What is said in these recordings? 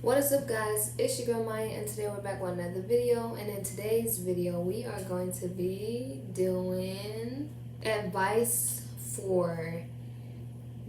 What is up, guys? It's your girl Maya, and today we're back with another video. And in today's video we are going to be doing advice for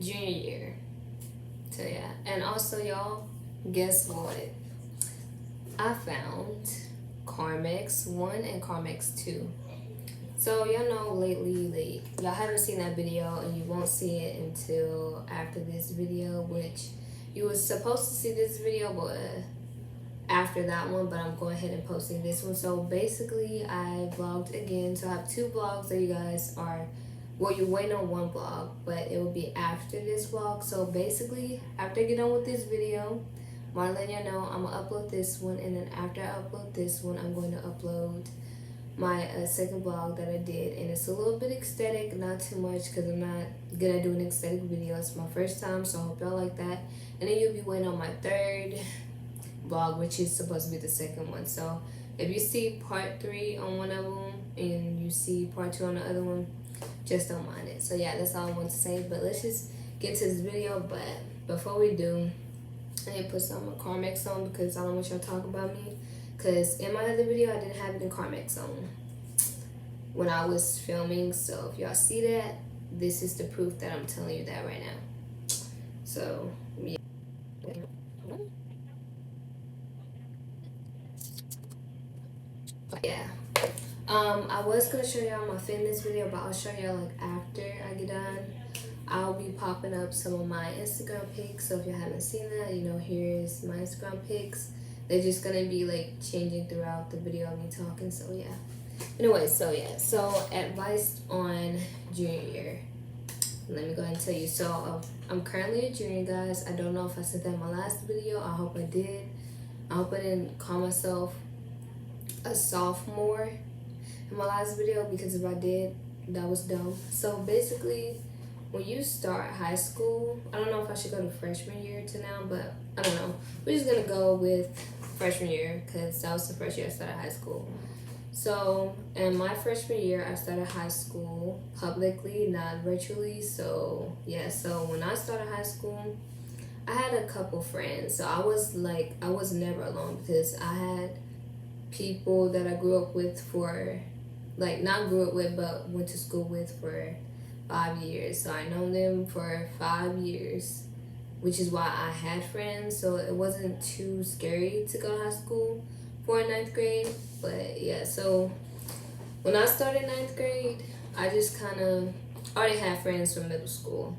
junior year. So yeah, and also y'all, guess what? I found Carmex 1 and Carmex 2. So y'all know lately, y'all haven't seen that video, and you won't see it until after this video, which you were supposed to see this video, but after that one, but I'm going ahead and posting this one. So basically, I vlogged again. So I have two vlogs that you guys are, well, you're waiting on one vlog, but it will be after this vlog. So basically, after I get done with this video, I'm gonna let you know I'm gonna upload this one, and then after I upload this one, I'm going to upload my second vlog that I did, and it's a little bit aesthetic, not too much because I'm not good at doing aesthetic videos. It's my first time, so I hope y'all like that. And then you'll be waiting on my third vlog, which is supposed to be the second one. So if you see part 3 on one of them and you see part 2 on the other one, just don't mind it. So yeah, that's all I want to say, but let's just get to this video. But before we do, I need to put some Carmex on because I don't want y'all to talk about me. Because in my other video, I didn't have it in Carmex on when I was filming. So if y'all see that, this is the proof that I'm telling you that right now. So, yeah. Yeah. I was going to show y'all my fitness video, but I'll show y'all like after I get done. I'll be popping up some of my Instagram pics. So if you haven't seen that, you know, here's my Instagram pics. They're just gonna be like changing throughout the video of me talking, so yeah. Anyway, so yeah, so advice on junior year. Let me go ahead and tell you. So I'm currently a junior, guys. I don't know if I said that in my last video. I hope I did. I hope I didn't call myself a sophomore in my last video, because if I did, that was dumb. So basically, when you start high school, I don't know if I should go to freshman year to now, but I don't know. We're just gonna go with freshman year because that was the first year I started high school. So in my freshman year, I started high school publicly, not virtually. So yeah, so when I started high school, I had a couple friends. So I was never alone because I had people that I grew up with for, like, not grew up with, but went to school with for 5 years. So I known them for 5 years, which is why I had friends. So it wasn't too scary to go to high school for 9th grade. But yeah, so when I started 9th grade, I just kind of already had friends from middle school.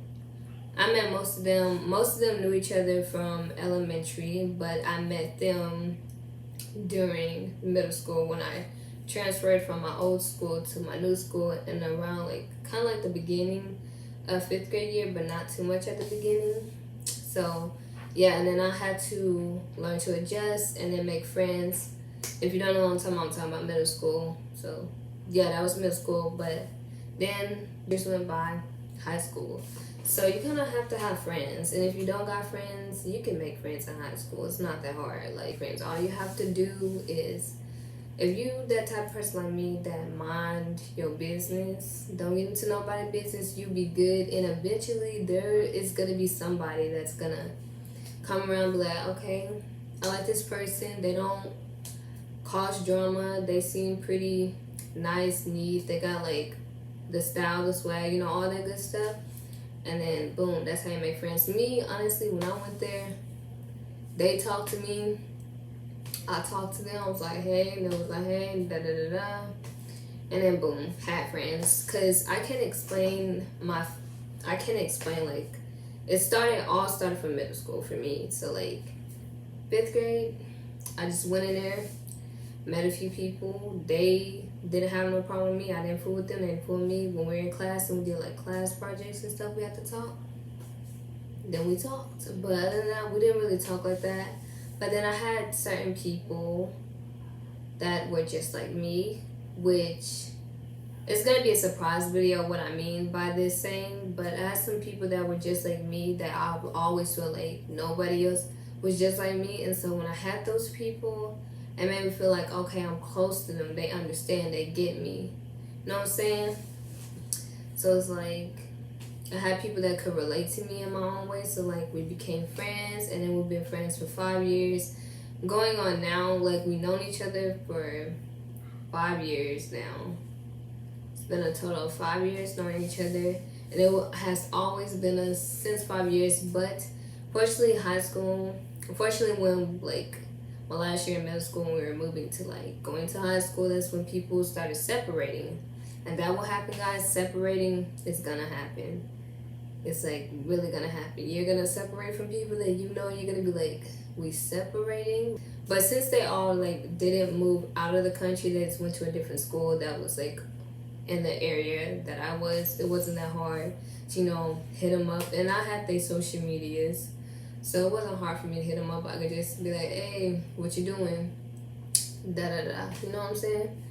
I met most of them. Most of them knew each other from elementary, but I met them during middle school when I transferred from my old school to my new school, and around like kind of like the beginning of 5th grade year, but not too much at the beginning. So yeah, and then I had to learn to adjust and then make friends. If you don't know what I'm talking about middle school. So yeah, that was middle school, but then years went by, high school. So you kind of have to have friends, and if you don't got friends, you can make friends in high school. It's not that hard. Like, friends, all you have to do is, if you that type of person like me that mind your business, don't get into nobody's business, you be good, and eventually there is gonna be somebody that's gonna come around and be like, okay, I like this person, they don't cause drama, they seem pretty nice, neat, they got like the style, the swag, you know, all that good stuff. And then boom, that's how you make friends. Me, honestly, when I went there, they talked to me, I talked to them, I was like, hey, and they was like, hey, da da da da. And then boom, had friends. Cause I can't explain like, it all started from middle school for me. So like 5th grade, I just went in there, met a few people. They didn't have no problem with me. I didn't fool with them, they didn't fool with me. When we were in class and we did like class projects and stuff, we had to talk. Then we talked. But other than that, we didn't really talk like that. But then I had certain people that were just like me, which it's going to be a surprise video what I mean by this saying, but I had some people that were just like me that I always feel like nobody else was just like me. And so when I had those people, it made me feel like, okay, I'm close to them. They understand. They get me. You know what I'm saying? So it's like, I had people that could relate to me in my own way. So like we became friends, and then we've been friends for 5 years. Going on now, like we known each other for 5 years now. It's been a total of 5 years knowing each other, and it has always been us since 5 years. But fortunately, high school. Unfortunately, when like my last year in middle school, when we were moving to like going to high school, that's when people started separating, and that will happen, guys. Separating is gonna happen. It's like really gonna happen. You're gonna separate from people that you know. You're gonna be like, we separating. But since they all like didn't move out of the country, they just went to a different school that was like in the area that I was, it wasn't that hard to, hit them up. And I had their social medias, so it wasn't hard for me to hit them up. I could just be like, hey, what you doing? Da da da. You know what I'm saying?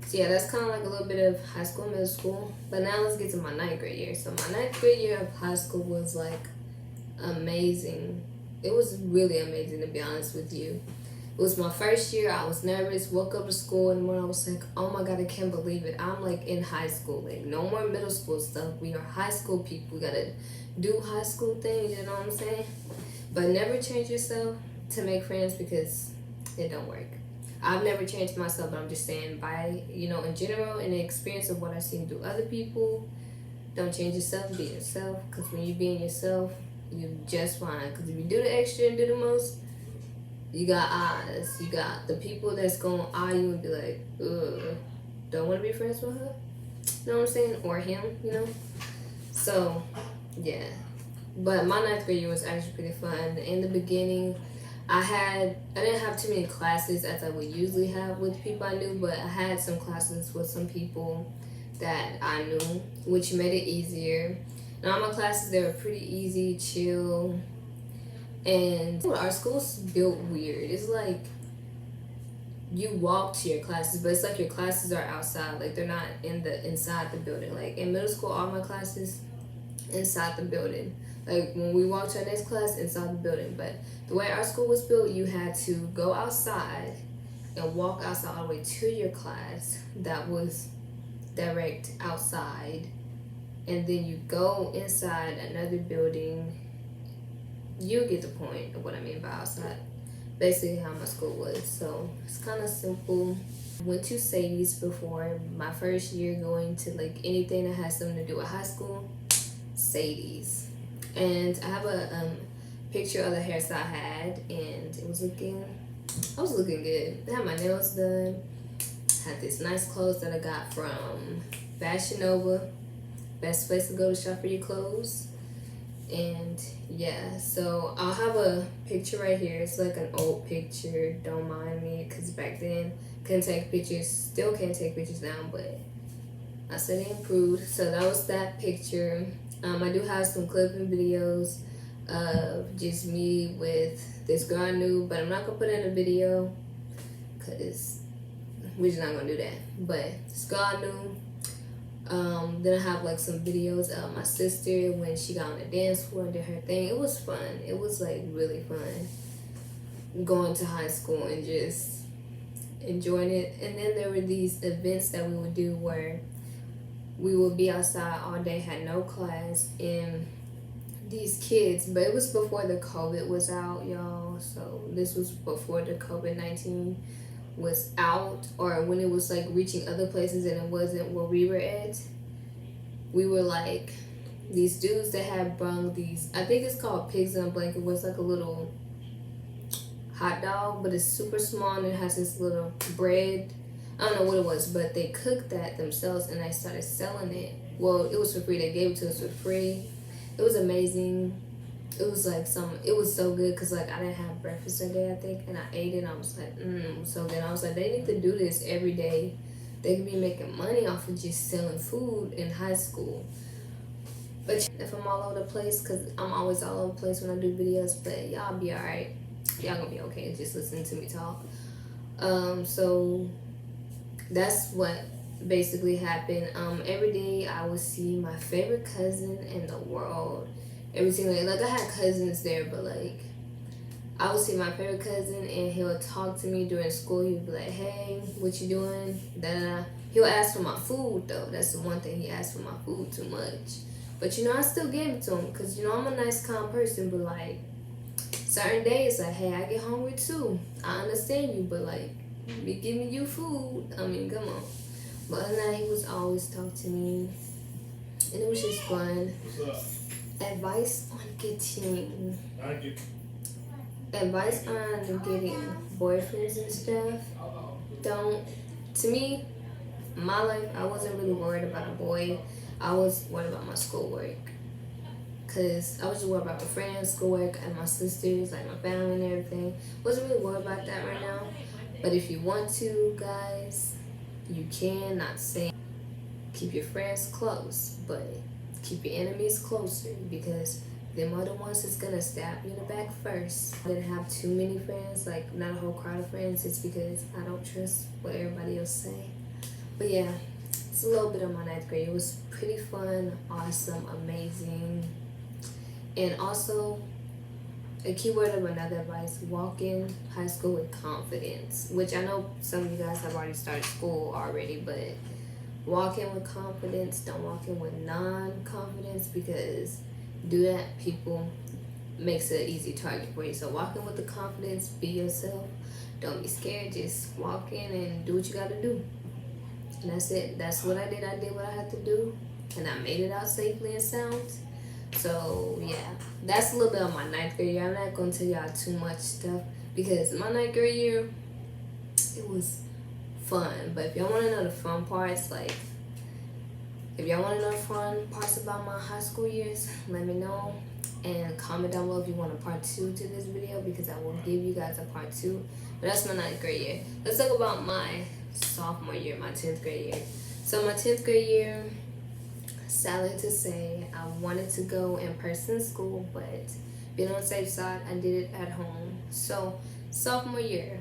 So yeah, that's kind of like a little bit of high school, middle school. But now let's get to my ninth grade year. So my ninth grade year of high school was like amazing. It was really amazing, to be honest with you. It was my first year. I was nervous. Woke up to school and when I was like, oh my god, I can't believe it. I'm like in high school. Like no more middle school stuff. We are high school people. We gotta do high school things. You know what I'm saying? But never change yourself to make friends because it don't work. I've never changed myself, but I'm just saying by, in general, in the experience of what I've seen through other people, don't change yourself, be yourself. Because when you being yourself, you're just fine. Because if you do the extra and do the most, you got eyes. You got the people that's going to eye you and be like, ugh, don't want to be friends with her. You know what I'm saying? Or him, So, yeah. But my ninth grade year was actually pretty fun. In the beginning, I didn't have too many classes as I would usually have with people I knew, but I had some classes with some people that I knew, which made it easier. And all my classes, they were pretty easy, chill. And our school's built weird. It's like you walk to your classes, but it's like your classes are outside. Like they're not inside the building. Like in middle school, all my classes inside the building. Like when we walked to our next class, inside the building. But the way our school was built, you had to go outside and walk outside all the way to your class that was direct outside. And then you go inside another building. You get the point of what I mean by outside. Basically how my school was. So it's kind of simple. Went to Sadie's before. My first year going to like anything that has something to do with high school. Sadie's. And I have a picture of the hairstyle I had, and I was looking good. I had my nails done. Had this nice clothes that I got from Fashion Nova. Best place to go to shop for your clothes. And yeah, so I'll have a picture right here. It's like an old picture. Don't mind me, because back then couldn't take pictures. Still can't take pictures now, but I said it improved. So that was that picture. I do have some clipping videos of just me with this girl I knew, but I'm not gonna put it in a video because we're just not gonna do that. But this girl I knew. Then I have like some videos of my sister when she got on the dance floor and did her thing. It was fun. It was like really fun going to high school and just enjoying it. And then there were these events that we would do where we would be outside all day, had no class, and these kids, but it was before the COVID was out, y'all. So this was before the COVID-19 was out, or when it was like reaching other places and it wasn't where we were at. We were like these dudes that had brung these, I think it's called pigs in a blanket. It was like a little hot dog, but it's super small and it has this little bread. I don't know what it was, but they cooked that themselves and they started selling it. Well, it was for free. They gave it to us for free. It was amazing. It was like it was so good because like I didn't have breakfast that day, I think, and I ate it and I was like, so then I was like, they need to do this every day. They could be making money off of just selling food in high school. But if I'm all over the place, because I'm always all over the place when I do videos, but y'all be alright. Y'all gonna be okay just listening to me talk. So that's what basically happened. Every day I would see my favorite cousin in the world. Every single day. Like I had cousins there, but like I would see my favorite cousin and he'll talk to me during school. He'd be like, hey, what you doing? Da-da-da. He'll ask for my food though. That's the one thing, he asked for my food too much. But you know, I still gave it to him because you know I'm a nice, calm person. But like certain days, like, hey, I get hungry too. I understand you, but like, be giving you food. I mean, come on. But other than that, he was always talking to me, and it was just fun. Advice on getting boyfriends and stuff. Don't. To me, my life, I wasn't really worried about a boy. I was worried about my schoolwork. Because I was just worried about my friends, schoolwork, and my sisters, like my family and everything. Wasn't really worried about that right now. But if you want to, guys, you can. Not saying keep your friends close, but keep your enemies closer, because them are the ones that's gonna stab you in the back first. I didn't have too many friends, like not a whole crowd of friends. It's because I don't trust what everybody else say. But yeah, it's a little bit of my 9th grade. It was pretty fun, awesome, amazing. And also, a key word of another advice: walk in high school with confidence. Which I know some of you guys have already started school already, but walk in with confidence. Don't walk in with non-confidence, because do that, people makes it an easy target for you. So walk in with the confidence, be yourself. Don't be scared. Just walk in and do what you gotta do. And that's it. That's what I did. I did what I had to do, and I made it out safely and sound. So yeah, that's a little bit of my 9th grade year. I'm not gonna tell y'all too much stuff because my 9th grade year, it was fun. But if y'all want to know the fun parts, like if y'all want to know the fun parts about my high school years, let me know and comment down below if you want a part 2 to this video, because I will give you guys a part 2. But that's my 9th grade year. Let's talk about my sophomore year, my 10th grade year. So my 10th grade year, sadly to say, I wanted to go in person school, but being on the safe side, I did it at home. So sophomore year,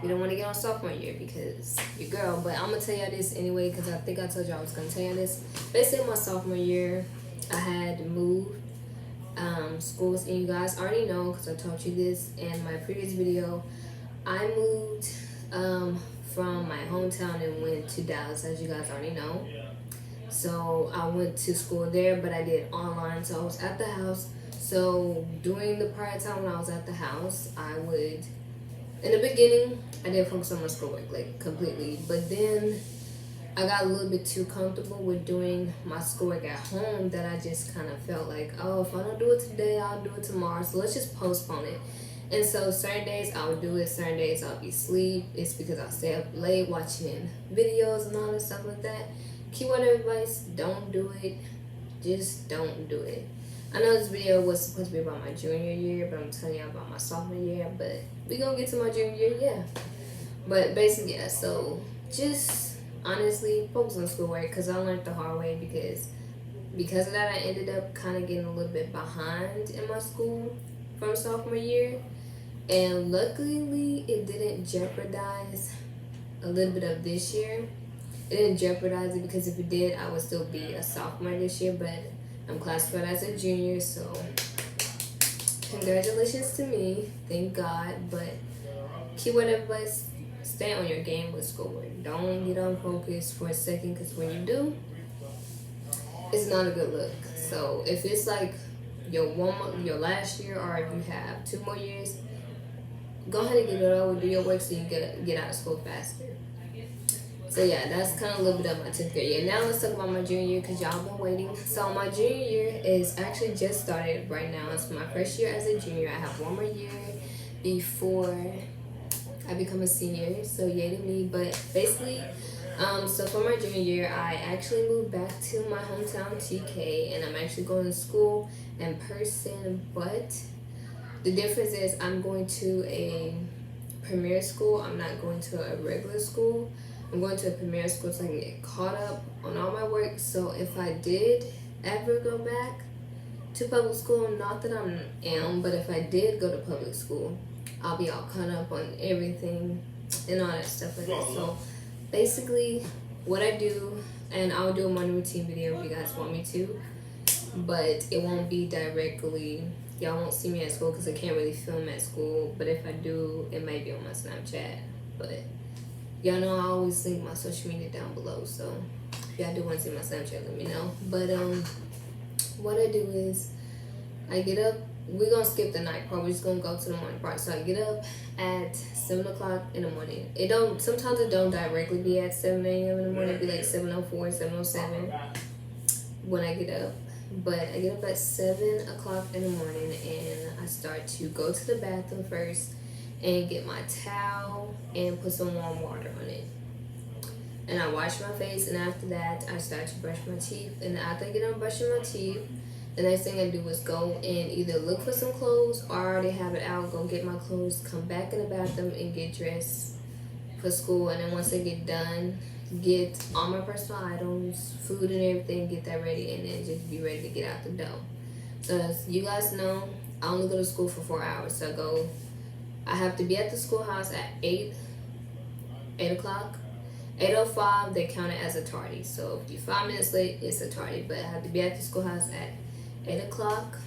you don't want to get on sophomore year because you're girl, but I'm gonna tell y'all this anyway, because I think I told y'all I was gonna tell y'all this. Basically, my sophomore year, I had moved schools, and you guys already know because I taught you this in my previous video. I moved from my hometown and went to Dallas, as you guys already know. So I went to school there, but I did online, so I was at the house. So during the prior time when I was at the house, I would, in the beginning, I didn't focus on my schoolwork, like, completely. But then I got a little bit too comfortable with doing my schoolwork at home that I just kind of felt like, oh, if I don't do it today, I'll do it tomorrow. So let's just postpone it. And so certain days I would do it, certain days I'll be asleep. It's because I'll stay up late watching videos and all that stuff like that. Keyword advice, don't do it. Just don't do it. I know this video was supposed to be about my junior year, but I'm telling you about my sophomore year. But we gonna get to my junior year, yeah. But basically, yeah, so just honestly focus on schoolwork, because I learned the hard way, because of that I ended up kind of getting a little bit behind in my school from sophomore year. And luckily, it didn't jeopardize a little bit of this year. It didn't jeopardize it, because if it did, I would still be a sophomore this year, but I'm classified as a junior, so congratulations to me, thank God. But keyword advice, stay on your game with schoolwork. Don't get unfocused for a second, because when you do, it's not a good look. So if it's like your last year, or if you have 2 more years, go ahead and get it over, do your work so you get out of school faster. So yeah, that's kind of a little bit of my 10th grade year. Now let's talk about my junior year, because y'all been waiting. So my junior year is actually just started right now. It's my first year as a junior. I have 1 more year before I become a senior, so yay to me. But basically, so for my junior year, I actually moved back to my hometown, TK, and I'm actually going to school in person. But the difference is I'm going to a premier school. I'm not going to a regular school. I'm going to a premier school so I can get caught up on all my work. So if I did ever go back to public school, not that I am, but if I did go to public school, I'll be all caught up on everything and all that stuff like that. So basically what I do, and I'll do a morning routine video if you guys want me to, but it won't be directly, y'all won't see me at school because I can't really film at school. But if I do, it might be on my Snapchat. But y'all know I always link my social media down below, so If y'all do want to see my Snapchat, let me know. But what I do is I get up. We're gonna skip the night part. We're just gonna go to the morning part. So I get up at 7 o'clock in the morning. It don't sometimes it don't directly be at 7 a.m. in the morning. It be like 7:04, 7:07 when I get up. But I get up at 7 o'clock in the morning and I start to go to the bathroom first and get my towel and put some warm water on it. And I wash my face, and after that I start to brush my teeth. And after I get done brushing my teeth, the next thing I do is go and either look for some clothes or I already have it out, go get my clothes, come back in the bathroom and get dressed for school. And then once I get done, get all my personal items, food and everything, get that ready, and then just be ready to get out the door. So as you guys know, I only go to school for 4 hours. So I have to be at the schoolhouse at 8 o'clock. 8:05, they count it as a tardy. So if you're 5 minutes late, it's a tardy. But I have to be at the schoolhouse at 8 o'clock,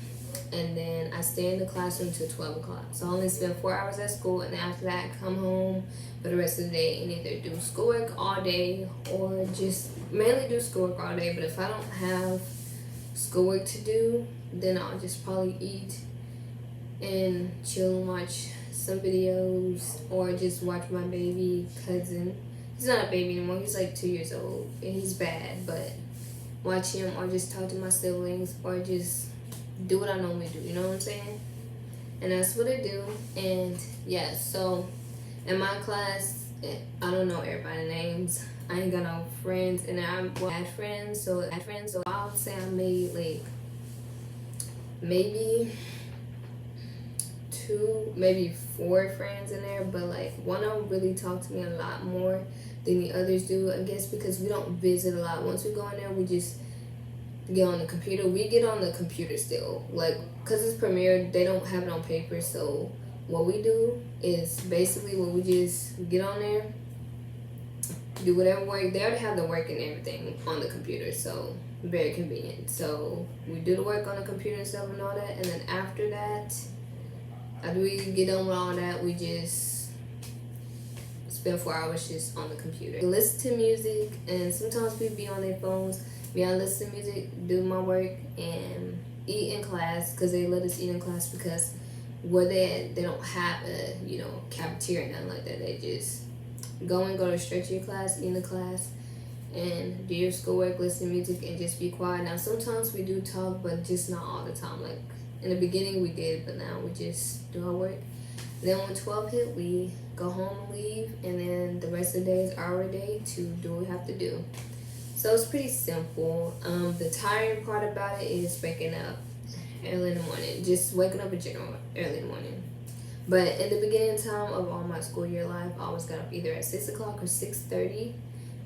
and then I stay in the classroom till 12 o'clock. So I only spend 4 hours at school, and after that I come home for the rest of the day and either do schoolwork all day or just mainly do schoolwork all day. But if I don't have schoolwork to do, then I'll just probably eat and chill and watch some videos or just watch my baby cousin. He's not a baby anymore, he's like 2 years old and he's bad, but watch him or just talk to my siblings or just do what I normally do, you know what I'm saying? And that's what I do. And yeah, so in my class, I don't know everybody's names. I ain't got no friends, and I'm bad friends, so I'll say I made like maybe 2, maybe 4 friends in there, but like one of them really talk to me a lot more than the others do, I guess because we don't visit a lot. Once we go in there, we just get on the computer. We get on the computer still, like, because it's Premiere, they don't have it on paper. So what we do is basically we just get on there, do whatever work. They already have the work and everything on the computer, so very convenient. So we do the work on the computer and stuff and all that, and then after that, after we get done with all that, we just spend 4 hours just on the computer. We listen to music, and sometimes people be on their phones. Me, I listen to music, do my work, and eat in class, because they let us eat in class because where they don't have a, cafeteria or nothing like that. They just go straight to your class, eat in the class, and do your schoolwork, listen to music, and just be quiet. Now, sometimes we do talk, but just not all the time. Like, in the beginning we did, but now we just do our work. Then when 12 hit, we go home and leave, and then the rest of the day is our day to do what we have to do. So it's pretty simple. The tiring part about it is waking up early in the morning. Just waking up in general early in the morning. But in the beginning time of all my school year life, I always got up either at 6 o'clock or 6:30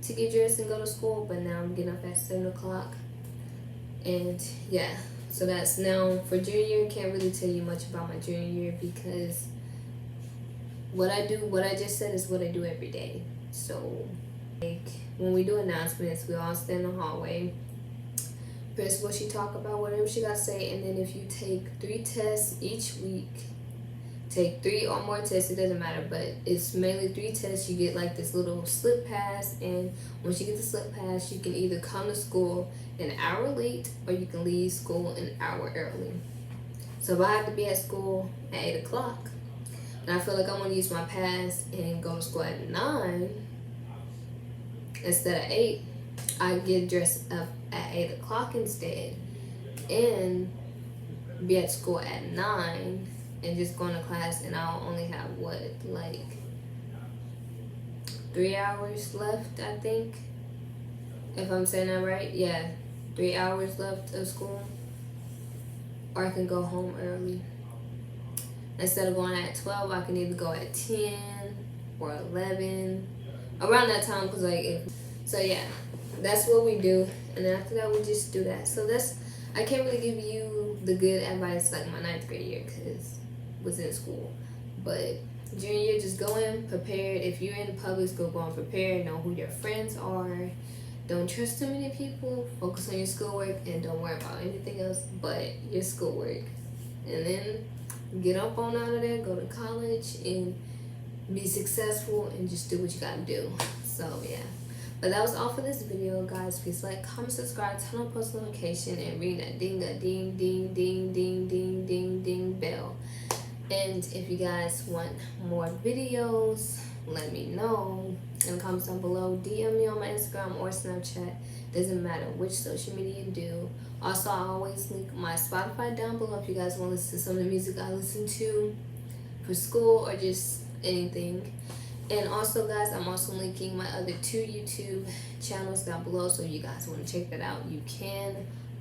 to get dressed and go to school. But now I'm getting up at 7 o'clock. And yeah, so that's now for junior year. Can't really tell you much about my junior year because what I just said is what I do every day. So like when we do announcements, we all stand in the hallway. Principal, she talk about whatever she got to say, and then if you take 3 tests each week, take 3 or more tests, it doesn't matter, but it's mainly 3 tests. You get like this little slip pass, and once you get the slip pass, you can either come to school an hour late or you can leave school an hour early. So if I have to be at school at 8 o'clock and I feel like I want to use my pass and go to school at 9 instead of 8, I get dressed up at 8 o'clock instead and be at school at 9 and just go into class, and I'll only have like 3 hours left, I think, if I'm saying that right. Yeah, 3 hours left of school, or I can go home early. Instead of going at 12, I can either go at 10 or 11, around that time, because so yeah, that's what we do. And then after that, we just do that. So I can't really give you the good advice like my 9th grade year because was in school. But junior year, just go in prepared. If you're in public school, go in prepared. Know who your friends are. Don't trust too many people. Focus on your schoolwork and don't worry about anything else but your schoolwork. And then get up on out of there, go to college, and be successful and just do what you gotta do. So yeah. But that was all for this video, guys. Please like, comment, subscribe, turn on post notification, and ring that ding ding bell. And if you guys want more videos, let me know in the comments down below. DM me on my Instagram or Snapchat. Doesn't matter which social media you do. Also, I always link my Spotify down below if you guys want to listen to some of the music I listen to for school or just anything. And also, guys, I'm also linking my other 2 YouTube channels down below, so if you guys want to check that out, you can.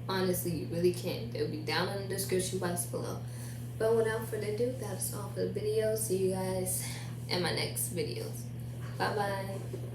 Honestly, you really can. They'll be down in the description box below. But without further ado, that's all for the video. See you guys in my next videos. Bye bye.